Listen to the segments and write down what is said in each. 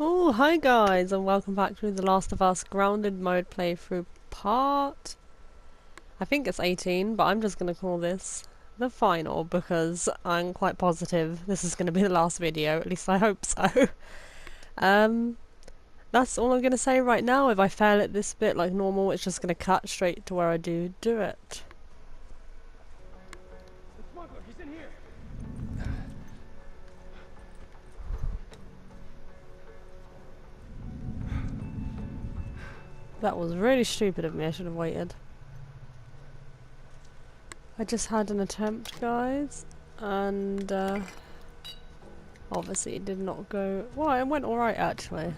Oh, hi guys, and welcome back to The Last of Us Grounded Mode playthrough part... I think it's 18, but I'm just going to call this the final because I'm quite positive this is going to be the last video, at least I hope so. That's all I'm going to say right now. If I fail at this bit like normal, it's just going to cut straight to where I do it. The smuggler, he's in here. That was really stupid of me, I should have waited. I just had an attempt, guys, and obviously it did not go... Well, it went alright actually,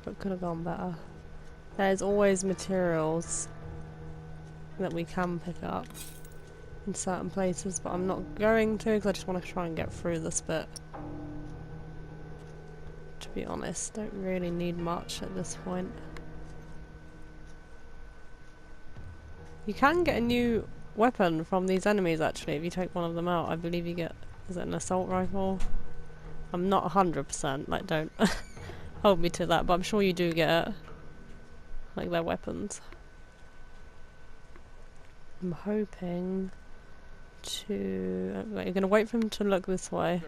but could have gone better. There's always materials that we can pick up in certain places, but I'm not going to because I just want to try and get through this bit. To be honest, don't really need much at this point. You can get a new weapon from these enemies actually if you take one of them out. I believe you get, is it an assault rifle? I'm not 100%, like don't hold me to that, but I'm sure you do get it. Like their weapons. I'm hoping to... Wait, you're going to wait for him to look this way.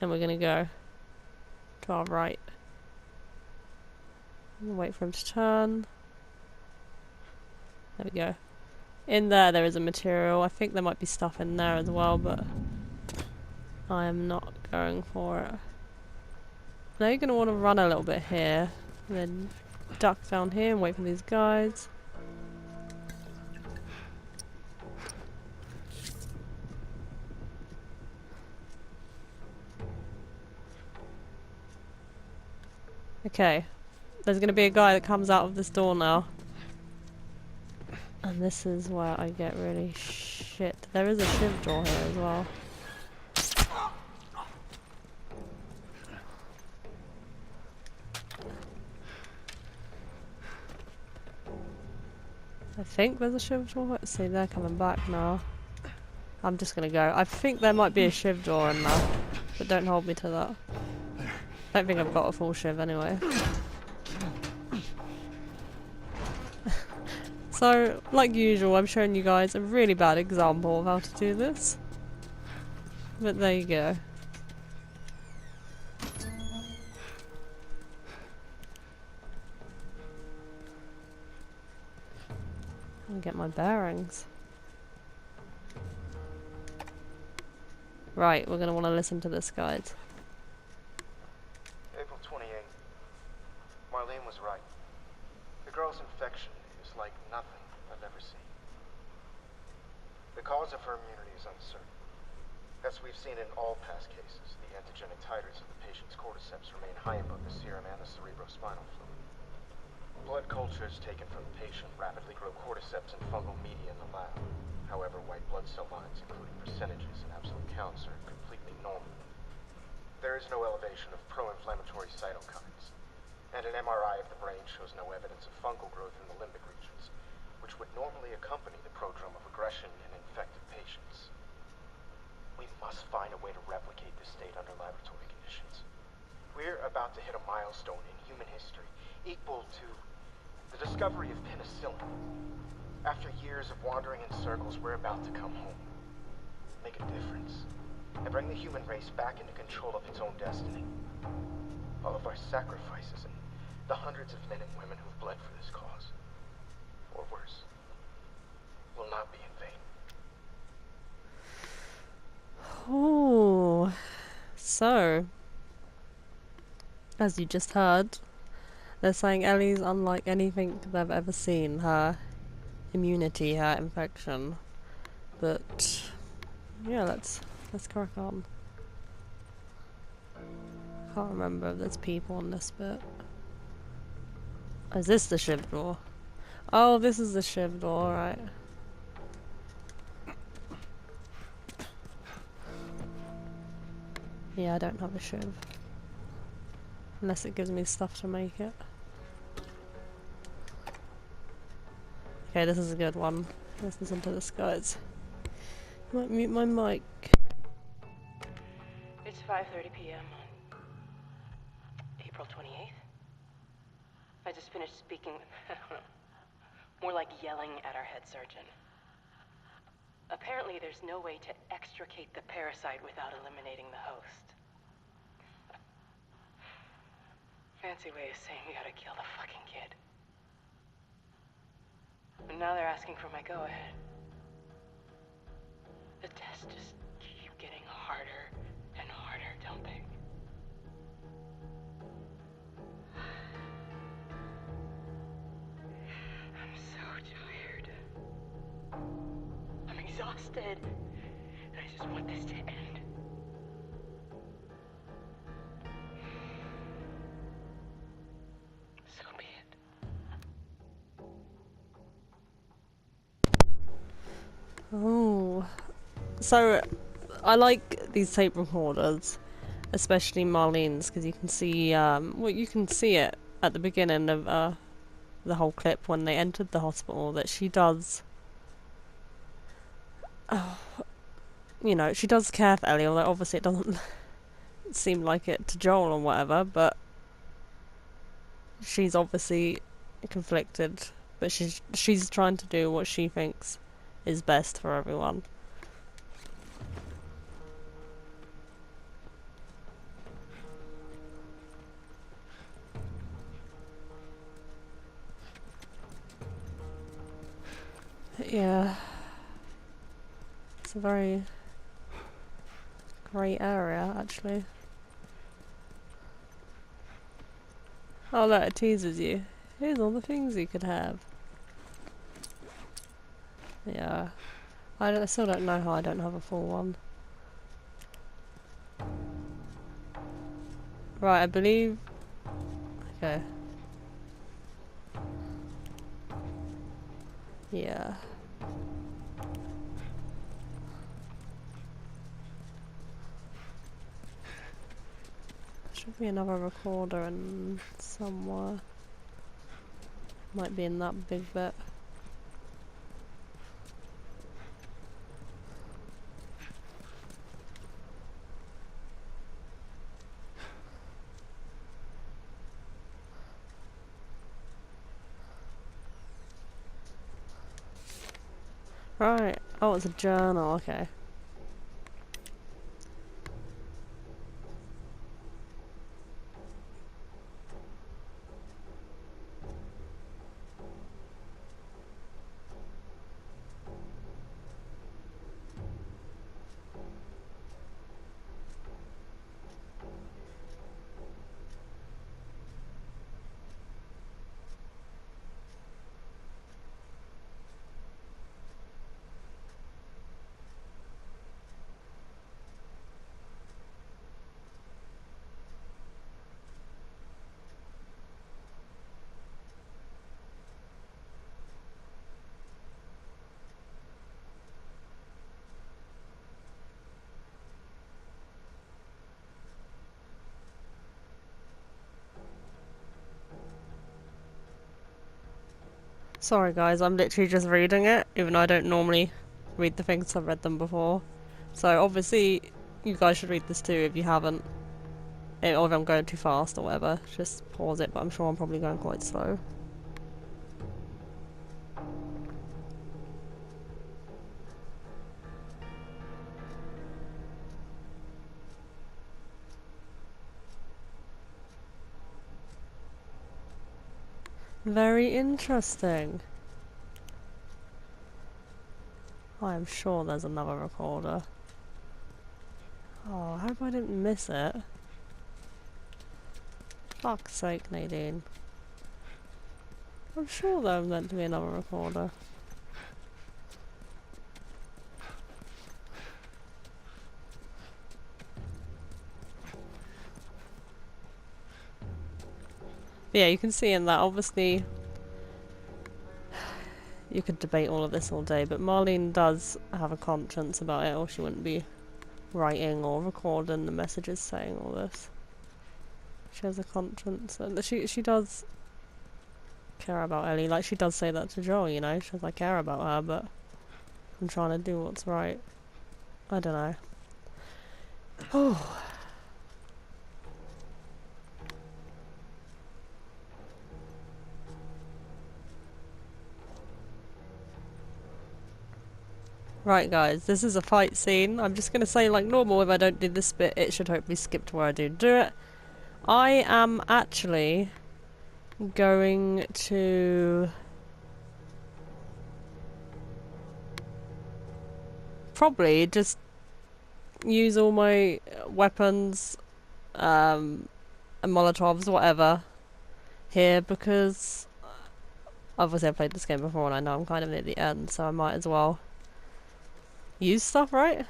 And we're going to go to our right. Wait for him to turn. There we go. In there is a material. I think there might be stuff in there as well, but I am not going for it. Now you're going to want to run a little bit here, and then duck down here and wait for these guys. Okay, there's going to be a guy that comes out of this door now. And this is where I get really shit. There is a shiv door here as well. I think there's a shiv door. Let's see, they're coming back now. I'm just gonna go. I think there might be a shiv door in there, but don't hold me to that. I don't think I've got a full shiv anyway. So, like usual, I'm showing you guys a really bad example of how to do this. But there you go. I'll get my bearings. Right, we're gonna want to listen to this, guys. April 28th. Marlene was right. The girl's infection is like nothing I've ever seen. The cause of her immunity is uncertain. As we've seen in all past cases, the antigenic titers of the patient's cordyceps remain high above the serum and the cerebrospinal fluid. Blood cultures taken from the patient rapidly grow cordyceps and fungal media in the lab. However, white blood cell lines, including percentages and absolute counts, are completely normal. There is no elevation of pro-inflammatory cytokines, and an MRI of the brain shows no evidence of fungal growth in the limbic regions, which would normally accompany the prodrome of aggression in infected patients. We must find a way to replicate this state under laboratory conditions. We're about to hit a milestone in human history equal to the discovery of penicillin. After years of wandering in circles, we're about to come home, make a difference, and bring the human race back into control of its own destiny. All of our sacrifices and the hundreds of men and women who've bled for this cause, or worse, will not be in vain. Oh, so as you just heard, they're saying Ellie's unlike anything they've ever seen. Her immunity, her infection, but yeah, let's crack on. Can't remember if there's people on this bit. Oh, is this the shiv door? Oh, this is the shiv door, right. Yeah, I don't have a shiv. Unless it gives me stuff to make it. Okay, this is a good one. Let's listen to this, guys. Might mute my mic. It's 5:30 p.m. April 28th. I just finished speaking with, I don't know, more like yelling at our head surgeon. Apparently there's no way to extricate the parasite without eliminating the host. Fancy way of saying we gotta kill the fucking kid. And now they're asking for my go-ahead. The tests just keep getting harder and harder, don't they? I'm so tired. I'm exhausted. And I just want this to end. So be it. Oh. So, I like these tape recorders, especially Marlene's, because you can see, well, you can see it at the beginning of the whole clip when they entered the hospital that she does, you know, she does care for Ellie, although obviously it doesn't seem like it to Joel or whatever, but she's obviously conflicted, but she's trying to do what she thinks is best for everyone. Yeah, it's a very great area, actually. Oh look, it teases you. Here's all the things you could have. Yeah, I still don't know how I don't have a full one. Right, I believe... Okay. Yeah. Should be another recorder in somewhere. Might be in that big bit. Right. Oh, it's a journal. Okay. Sorry guys, I'm literally just reading it, even though I don't normally read the things, I've read them before. So obviously, you guys should read this too if you haven't. Or if I'm going too fast or whatever, just pause it, but I'm sure I'm probably going quite slow. Very interesting. I'm sure there's another recorder. Oh, I hope I didn't miss it. Fuck's sake, Nadine. I'm sure there was meant to be another recorder. But yeah, you can see in that, obviously, you could debate all of this all day, but Marlene does have a conscience about it, or she wouldn't be writing or recording the messages saying all this. She has a conscience, and she does care about Ellie. Like, she does say that to Joel, you know? She says, I care about her, but I'm trying to do what's right. I don't know. Oh. Right guys, this is a fight scene. I'm just gonna say like normal, if I don't do this bit, it should hopefully skip to where I do it. I am actually going to probably just use all my weapons, and Molotovs, whatever, here, because obviously I played this game before and I know I'm kind of near the end, so I might as well use stuff, right?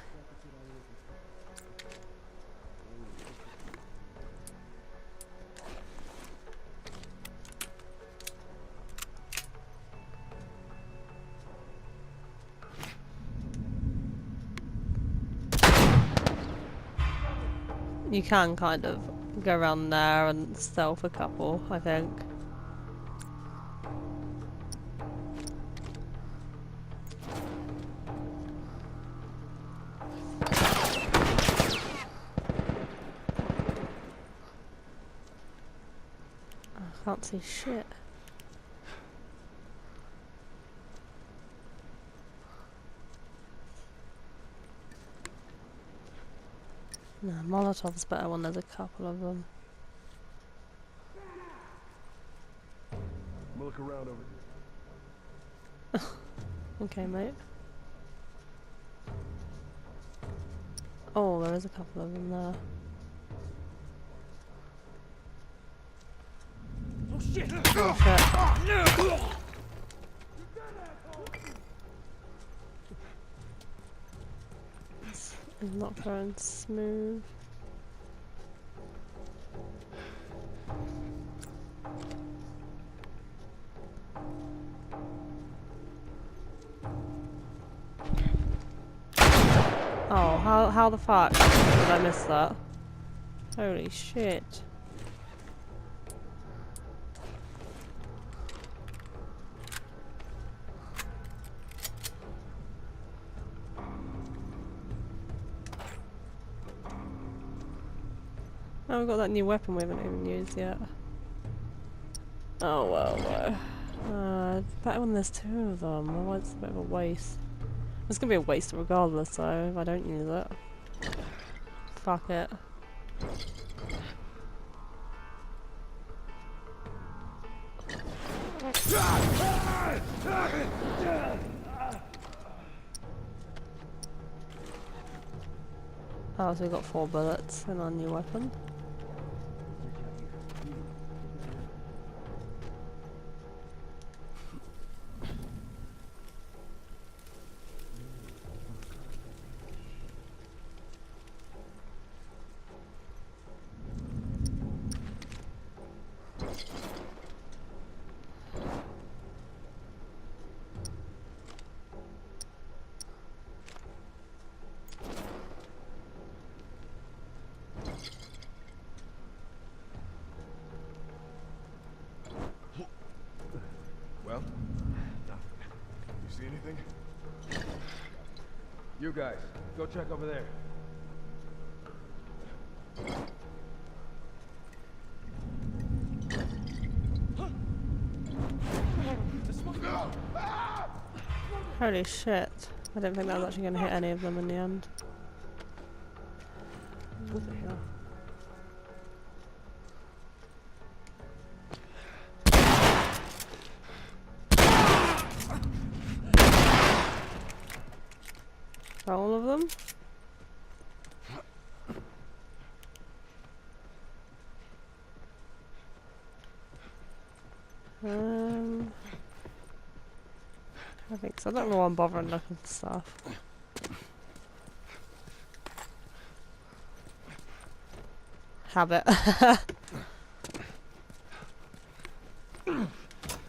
You can kind of go around there and stealth a couple, I think. I can't see shit. No, Molotov's better when there's a couple of them. Look around over here. Okay, mate. Oh, there is a couple of them there. Oh shit! Oh shit. It's not going smooth. Oh, how the fuck did I miss that? Holy shit. Oh, we've got that new weapon we haven't even used yet. Oh well. Better when there's two of them, otherwise it's a bit of a waste. It's gonna be a waste regardless though, if I don't use it. Fuck it. Oh, so we got 4 bullets in our new weapon. Well, nothing. You see anything? You guys, go check over there. Holy shit. I don't think that was actually going to hit any of them in the end. What the hell? All of them? I think so. I don't know why I'm bothering looking for stuff. Habit.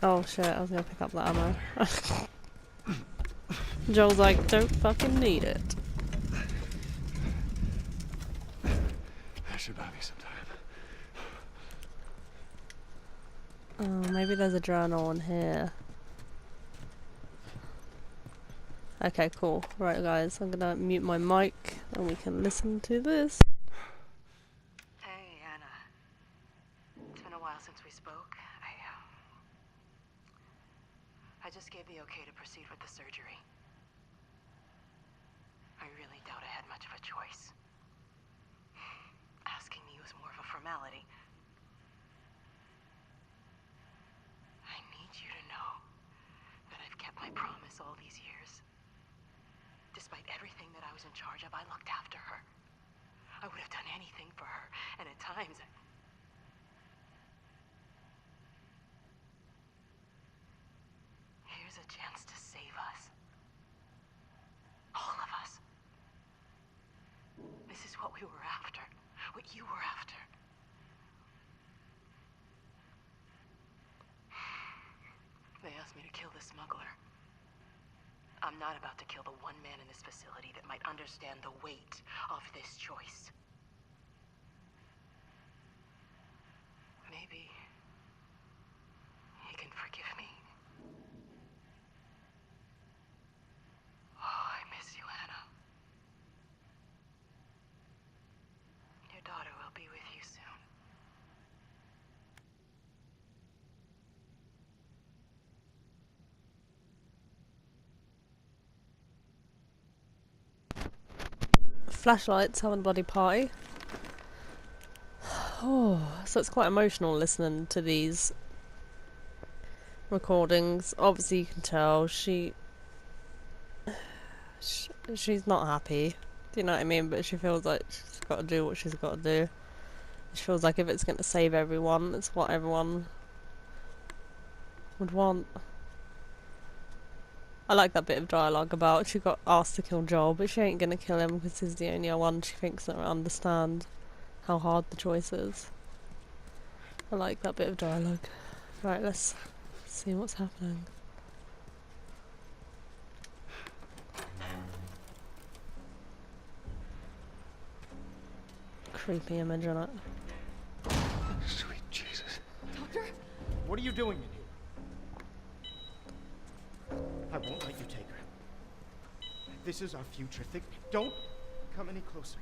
Oh shit, I was gonna pick up that ammo. Joel's like, don't fucking need it. That should buy me some time. Oh, maybe there's a journal in here. Okay, cool. Right guys, I'm gonna mute my mic and we can listen to this. Hey, Anna. It's been a while since we spoke. I just gave the okay to proceed with the surgery. much of a choice. Asking me was more of a formality. I need you to know that I've kept my promise all these years. Despite everything that I was in charge of, I looked after her. I would have done anything for her, and at times here's a chance to save us. All of us. This is what we were after. What you were after. They asked me to kill the smuggler. I'm not about to kill the one man in this facility that might understand the weight of this choice. Maybe he can forgive me. Oh, I miss you, Hannah. Your daughter will be with you soon. Flashlights having a bloody party. Oh, so it's quite emotional listening to these recordings. Obviously, you can tell she's not happy. Do you know what I mean? But she feels like she's got to do what she's got to do. She feels like if it's going to save everyone, it's what everyone would want. I like that bit of dialogue about she got asked to kill Joel, but she ain't going to kill him because he's the only one she thinks that will understand how hard the choice is. I like that bit of dialogue. Right, let's see what's happening. Creepy image on it. Sweet Jesus. Doctor? What are you doing in here? I won't let you take her. This is our future. Don't come any closer.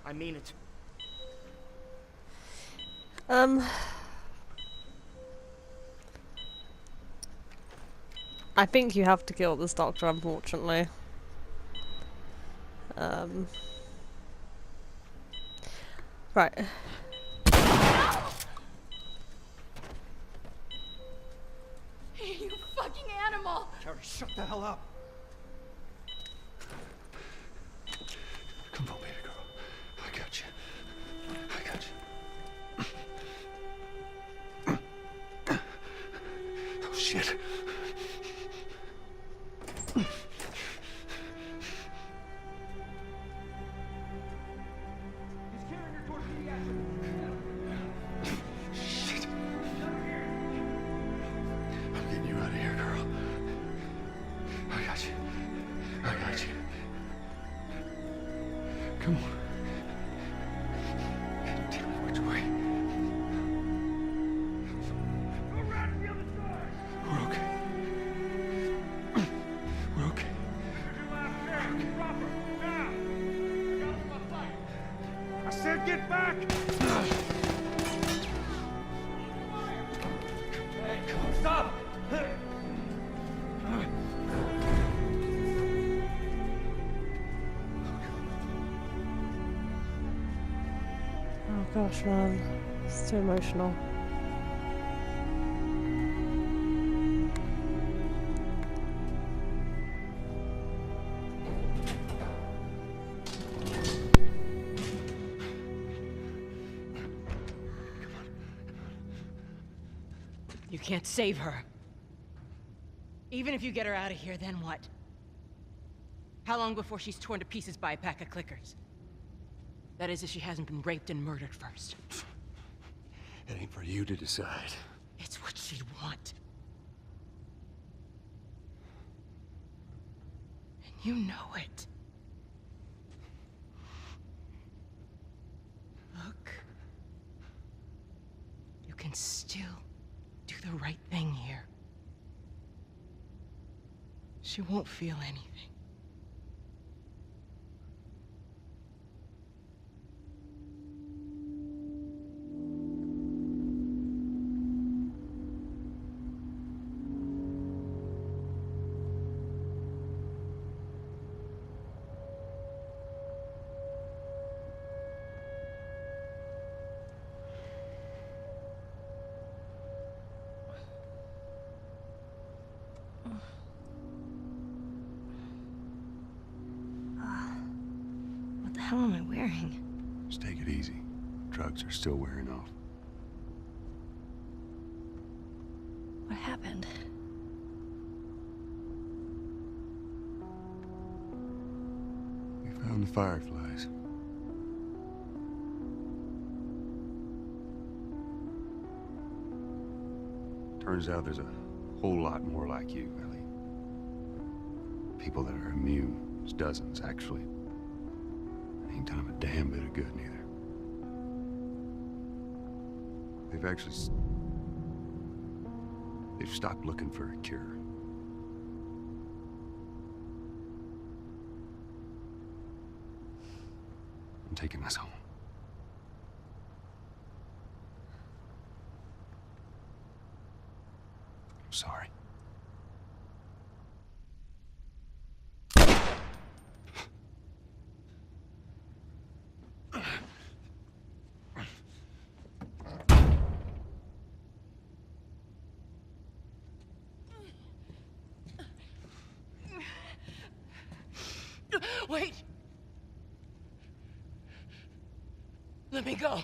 I mean it. I think you have to kill this doctor, unfortunately. Right. You fucking animal! Carrie, shut the hell up. Come on, baby girl. I got you. I got you. Oh, shit. Shit. I'm getting you out of here, girl. I got you. I got you. Come on. Tell me which way. We're okay. We're okay. I said get back! Stop! Oh gosh, man. It's too emotional. You can't save her. Even if you get her out of here, then what? How long before she's torn to pieces by a pack of clickers? That is, if she hasn't been raped and murdered first. It ain't for you to decide. It's what she'd want. And you know it. Look. You can still do the right thing here. She won't feel anything. hell am I wearing? Just take it easy. Drugs are still wearing off. What happened? We found the fireflies. Turns out there's a whole lot more like you, Ellie. People that are immune. There's dozens, actually. Ain't done them a damn bit of good, neither. They've stopped looking for a cure. I'm taking us home. I'm sorry. Wait! Let me go.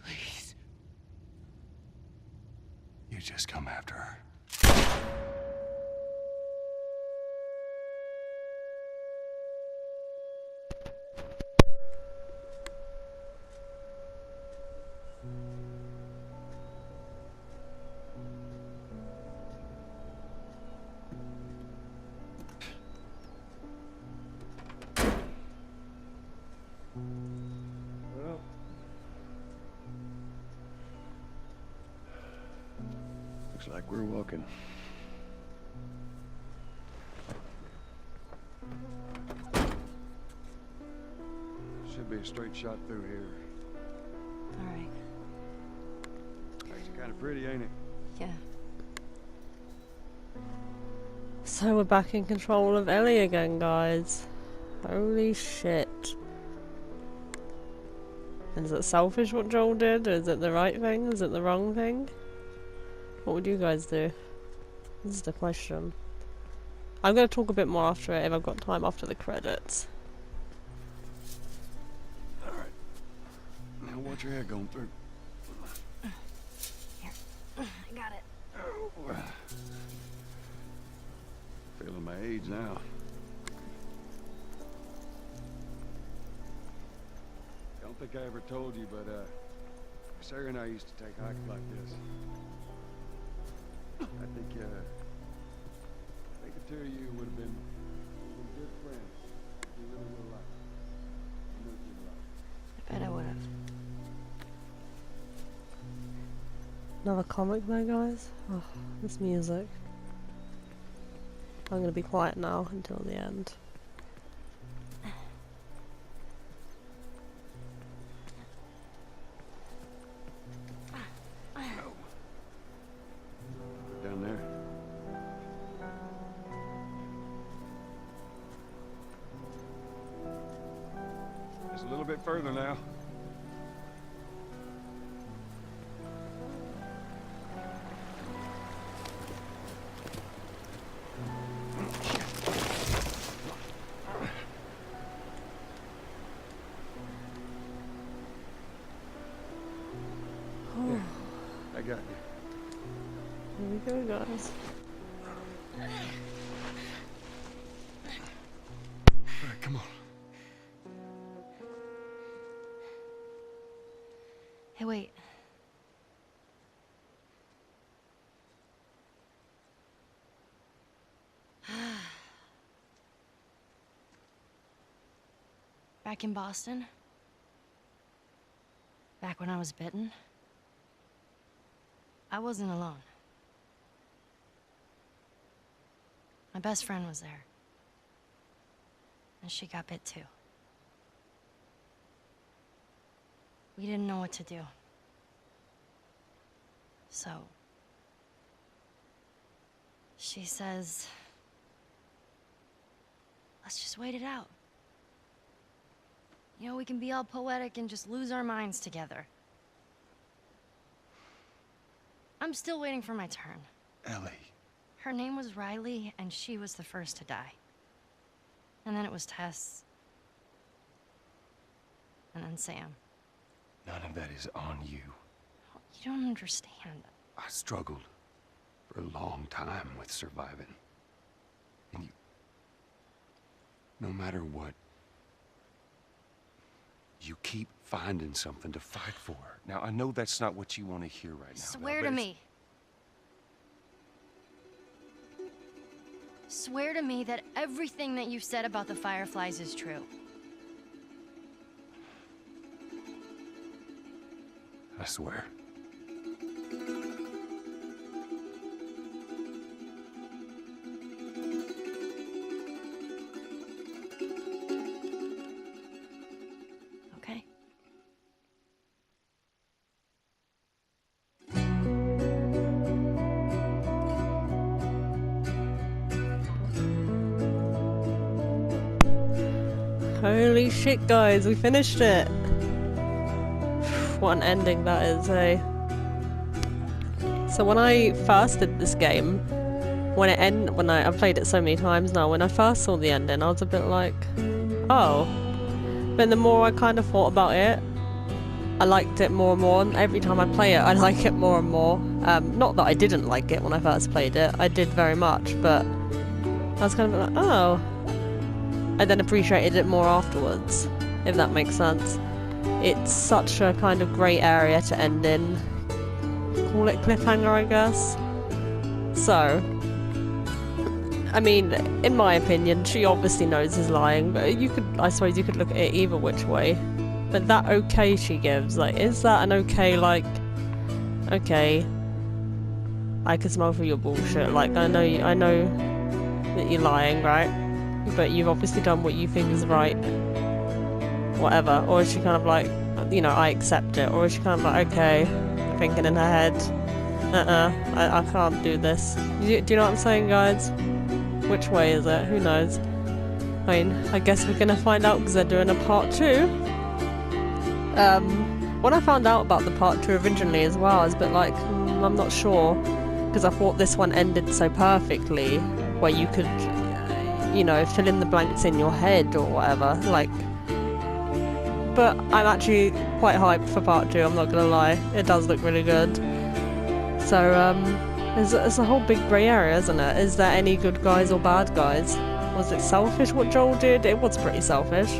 Please. You just come after her. Well, looks like we're walking. Should be a straight shot through here. All right. Actually kind of pretty, ain't it? Yeah. So we're back in control of Ellie again, guys. Holy shit. Is it selfish what Joel did? Or is it the right thing? Is it the wrong thing? What would you guys do? This is the question. I'm going to talk a bit more after it if I've got time after the credits. All right. Now watch your head going through. Here. I got it. Oh. Feeling my age now. Don't think I ever told you, but Sarah and I used to take hikes like this. I think the two of you would have been good friends. You really would have liked. I know you'd like. I bet I would have. Another comic though, guys? Oh, this music. I'm going to be quiet now until the end. Down there. Just a little bit further now. There. I got you. Here we go, guys. All right, come on. Hey, wait. Back in Boston? Back when I was bitten? I wasn't alone. My best friend was there. And she got bit too. We didn't know what to do. So... she says... let's just wait it out. You know, we can be all poetic and just lose our minds together. I'm still waiting for my turn. Ellie. Her name was Riley, and she was the first to die. And then it was Tess, and then Sam. None of that is on you. You don't understand. I struggled for a long time with surviving. And you... No matter what, you keep finding something to fight for. Now, I know that's not what you want to hear right now. Swear to me. Swear to me that everything that you've said about the Fireflies is true. I swear. Okay? Holy shit, guys, we finished it. What an ending that is, eh? So when I first did this game, when I've played it so many times now, when I first saw the ending, I was a bit like, oh. But the more I kind of thought about it, I liked it more and more, and every time I play it, I like it more and more. Not that I didn't like it when I first played it, I did very much, but I was kind of like, oh. I then appreciated it more afterwards, if that makes sense. It's such a kind of grey area to end in. Call it cliffhanger, I guess. So, I mean, in my opinion, she obviously knows he's lying, but I suppose you could look at it either which way. But that okay she gives, like, is that an okay, like, okay, I can smell through your bullshit, like, I know that you're lying, right? But you've obviously done what you think is right. Whatever. Or is she kind of like, you know, I accept it? Or is she kind of like, okay, thinking in her head, I can't do this. Do you know what I'm saying, guys? Which way is it? Who knows? I mean, I guess we're gonna find out because they're doing a part 2. When I found out about the part 2 originally as well, I was a bit like, I'm not sure. Because I thought this one ended so perfectly, where you could, you know, fill in the blanks in your head or whatever, like. But I'm actually quite hyped for part 2, I'm not gonna lie. It does look really good. So, it's a whole big grey area, isn't it? Is there any good guys or bad guys? Was it selfish what Joel did? It was pretty selfish.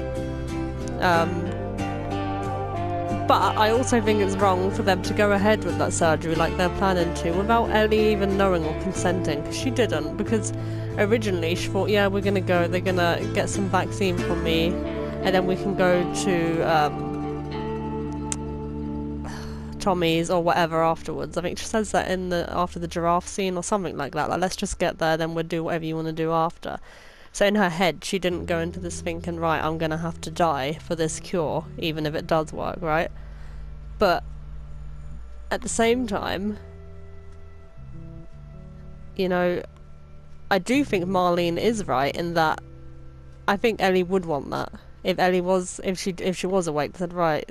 But I also think it's wrong for them to go ahead with that surgery like they're planning to without Ellie even knowing or consenting, because she didn't. Because originally she thought, yeah, they're gonna get some vaccine from me, and then we can go to Tommy's or whatever afterwards. I think she says that after the giraffe scene or something like that. Like, let's just get there, then we'll do whatever you want to do after. So in her head, she didn't go into this thinking, right, I'm gonna have to die for this cure, even if it does work, right? But at the same time, you know, I do think Marlene is right in that I think Ellie would want that. If she was awake, said, right,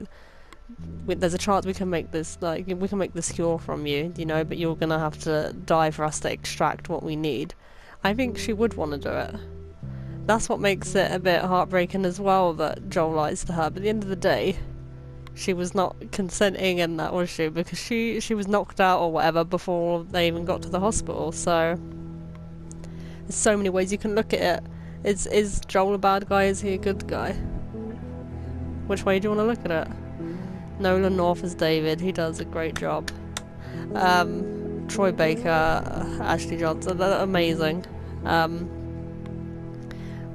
there's a chance we can make this, like, we can make this cure from you, you know, but you're gonna have to die for us to extract what we need. I think she would want to do it. That's what makes it a bit heartbreaking as well, that Joel lies to her. But at the end of the day, she was not consenting in that, was she? Because she was knocked out or whatever before they even got to the hospital. So there's so many ways you can look at it. Is Joel a bad guy? Is he a good guy? Which way do you want to look at it? Nolan North as David. He does a great job. Troy Baker, Ashley Johnson, they're amazing.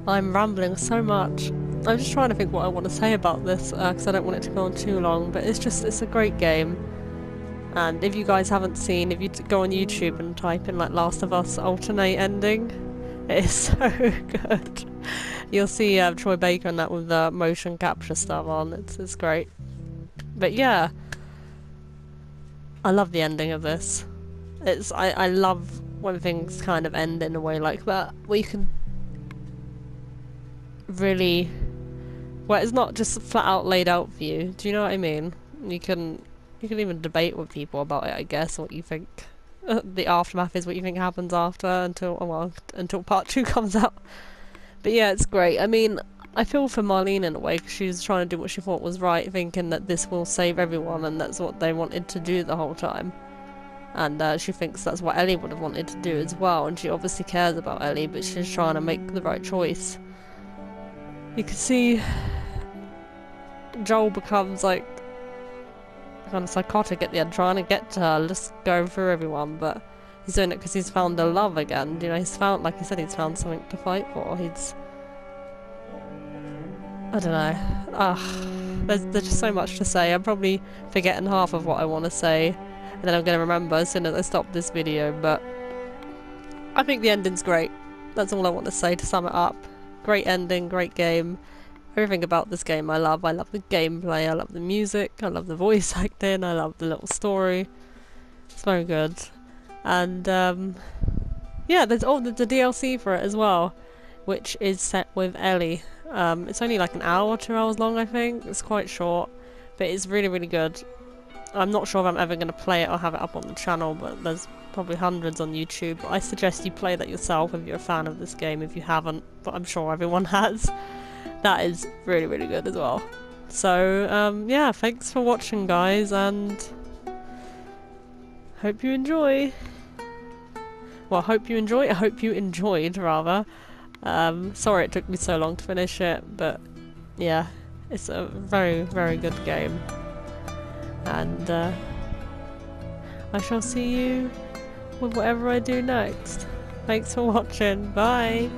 I'm rambling so much. I'm just trying to think what I want to say about this, because I don't want it to go on too long, but it's a great game. And if you guys haven't seen, if you go on YouTube and type in like Last of Us alternate ending, it is so good. You'll see Troy Baker and that with the motion capture stuff on. It's great. But yeah, I love the ending of this. I love when things kind of end in a way like that, where you can really, well, it's not just flat out laid out for you. Do you know what I mean? You can even debate with people about it, I guess, what you think the aftermath is, what you think happens after, until part 2 comes out. But yeah, it's great. I mean, I feel for Marlene in a way, because she's trying to do what she thought was right, thinking that this will save everyone, and that's what they wanted to do the whole time. And she thinks that's what Ellie would have wanted to do as well, and she obviously cares about Ellie, but she's trying to make the right choice. You can see Joel becomes like kind of psychotic at the end, trying to get to her, just go through everyone, but he's doing it because he's found a love again. You know, he's found, like he said, he's found something to fight for. I don't know. There's just so much to say. I'm probably forgetting half of what I want to say, and then I'm going to remember as soon as I stop this video, but I think the ending's great. That's all I want to say to sum it up. Great ending, great game. Everything about this game I love. I love the gameplay, I love the music, I love the voice acting, I love the little story. It's very good. And yeah, there's the DLC for it as well, which is set with Ellie. It's only like an hour or 2 hours long, I think. It's quite short, but it's really, really good. I'm not sure if I'm ever going to play it or have it up on the channel, but there's probably hundreds on YouTube. I suggest you play that yourself if you're a fan of this game, if you haven't, but I'm sure everyone has. That is really, really good as well. So, yeah, thanks for watching, guys, and hope you enjoy. Well, I hope you enjoyed, rather. Sorry it took me so long to finish it, but yeah, it's a very, very good game. And I shall see you with whatever I do next. Thanks for watching. Bye!